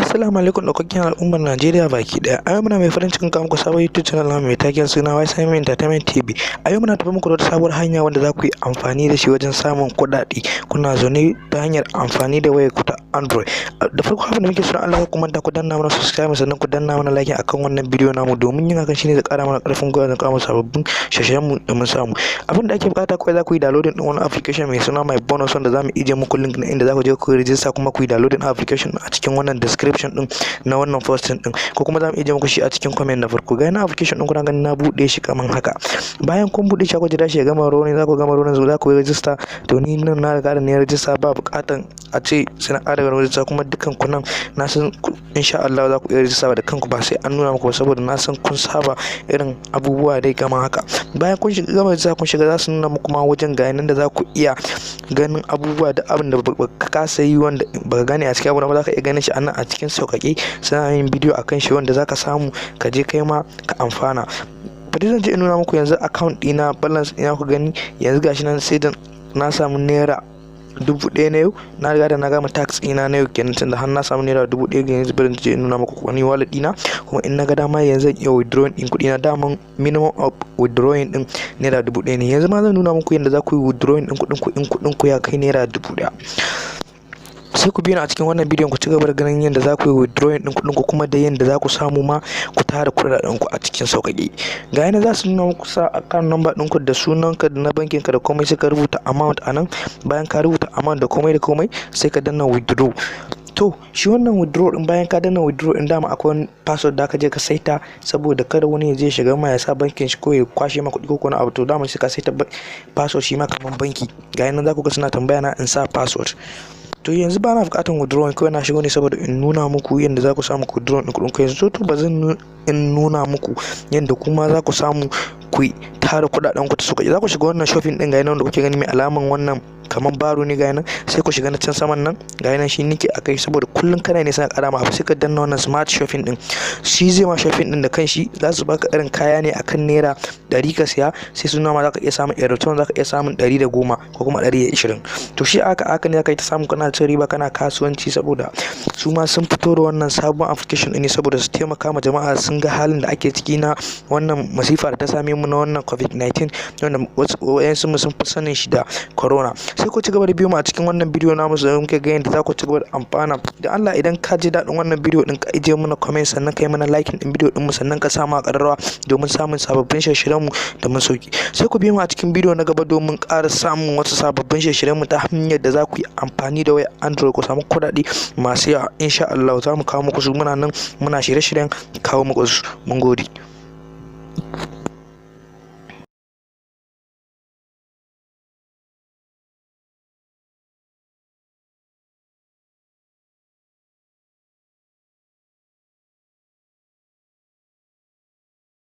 Assalamu alaikum ɗaukakken al'ummar Najeriya baki ɗaya. A yau muna mai farin cikin kawo muku sabon YouTube channel namu mai taken suna Sami Entertainment TV. A yau muna tafi muku da wata sabuwar hanya wanda za ku yi amfani da shi wajen samun kuɗaɗe. Kuna zaune ta hanyar amfani da wayar ku ta Android. Da farko abin da muke so Allah ku manta ku danna mana subscribe sannan ku danna mana like akan wannan bidiyo namu domin yin hakan shine zai ƙara mana ƙarfin gwiwa da kawo sababbin shashen mu da mun samu. Abin da ake buƙata kawai za ku yi downloading ɗin wani application mai suna Mybonus wanda za mu ije muku link na inda za ku je ku register kuma ku yi downloading application a cikin wannan description din na wannan posting din ko kuma za mu ije muku shi a cikin comment na farko. Ga yana application din kuna ganin na bude shi kaman haka. Bayan kun bude shi ku jira shi ya gama rolling, za ku gama rolling za ku register. To ni nan na riga da ne register ba buƙatan a ce sai na ƙara register kuma dukkan ku nan na san insha Allah za ku iya register da kanku ba sai an nuna muku saboda na san kun saba irin abubuwa dai kaman haka. Bayan kun shiga gama register kun shiga za su nuna muku ma wajen ga nan da za ku iya ganin abubuwa da abin da ka kasa yi wanda baka gane a cikin abu ba za ka iya ganin shi a cikin sauƙaƙe. Suna yin bidiyo akan shi wanda zaka samu ka je kai ma ka amfana. Bari zan je in nuna muku yanzu account ɗina balance ɗina ku gani yanzu gashi nan sai da na samu naira 1000 na yau. Na riga da na gama tax ɗina na yau kenan tunda har na samu naira 1000 ga yanzu. Bari je in nuna muku wani wallet ɗina kuma in na ga dama yanzu zan iya withdrawing ɗin kuɗi na. Daman minimum of withdrawing ɗin naira 1000 ne. Yanzu ma zan nuna muku yadda za ku yi withdrawing ɗin kuɗin ku in kuɗin ku ya kai naira 1000. Sai ku biyo ni a cikin wannan bidiyon ku ci gaba da ganin yadda za ku yi withdrawing ɗin kuɗin ku kuma da yadda za ku samu ma ku tara kuɗaɗen ku a cikin sauƙaƙe. Ga yana za su nuna muku sa account number ɗinku da sunanka da na bankin ka da komai sai ka rubuta amount a nan. Bayan ka rubuta amount da komai sai ka danna withdraw. To shi wannan withdraw din bayan ka danna withdraw din dama akwai wani password da ka je ka saita saboda kada wani ya je shiga ma ya sa bankin shi ko ya kwashe maka kuɗi ko wani abu. To dama sai ka saita password shi ma kaman banki. Ga yana za ku ga suna tambaya na in sa password. To yanzu ba na buƙatar withdrawing kawai na shigo ne saboda in nuna muku yadda za ku samu withdrawing ɗin kuɗin ku. Yanzu to ba zan in nuna muku yadda kuma za ku samu ku tara kuɗaɗen ku ta sauƙaƙe. Za ku shiga wannan shopping ɗin ga yana wanda kuke gani mai alaman wannan kaman baro ne ga yana sai ku shiga na can saman nan ga yana shi nike akai saboda kullun kana ne sai ka ƙara ma abu sai ka danna wannan smart shopping ɗin. Shi zai ma shopping ɗin da kanshi za su baka irin kaya ne akan naira 100 ka siya sai su nuna ma za ka iya samun return za ka iya samun 110 ko kuma 120. To shi aka ne za ka yi ta samu kana cin riba kana kasuwanci saboda su ma sun fito da wannan sabon application ne saboda su taimaka ma jama'a. Sun ga halin da ake ciki na wannan masifa da ta same mu na wannan covid-19 wanda wayansu mu sun fi sanin shi da corona. Sai ku ci gaba da biyo mu a cikin wannan bidiyo namu sai muke ga yadda za ku ci gaba da amfana. Da Allah idan ka ji daɗin wannan bidiyo din ka ije mana comment sannan ka yi mana like din bidiyo din mu sannan ka sa ma ƙararrawa domin samun sababbin shirye-shiryen mu da mun sauki. Sai ku biyo mu a cikin bidiyo na gaba domin ƙara samun wasu sababbin shirye-shiryen mu ta hanyar da za ku yi amfani da wayar Android ku samu kuɗaɗe masu yawa. Insha Allah za mu kawo muku su muna nan muna shirye-shiryen kawo muku su. Mun gode.